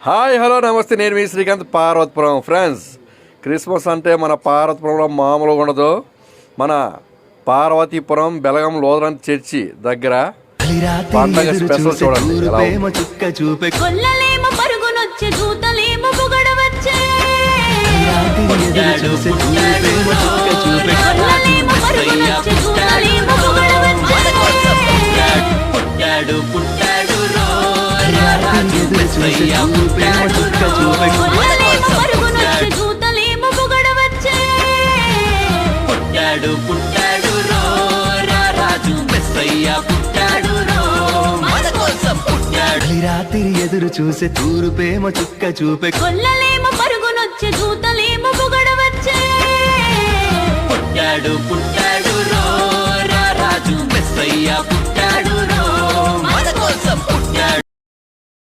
Hi hello నమస్తే, నేను మీ Srikanth, Parvathipuram. Friends, Christmas అంటే మన పార్వతీపురంలో మామూలుగా ఉండదు. మన పార్వతీపురం బెలగం లోదరన్ చర్చి దగ్గర పండగ స్పెషల్ చూడండి. రాత్రి ఎదురు చూసే తూరు ప్రేమ చుక్క చూపే కొల్లలేమో పరుగునొచ్చే చూతలేమో పొగడవచ్చే. పుట్టాడు పుట్టాడు రో రాజు మెస్సయ్య పుట్టాడు.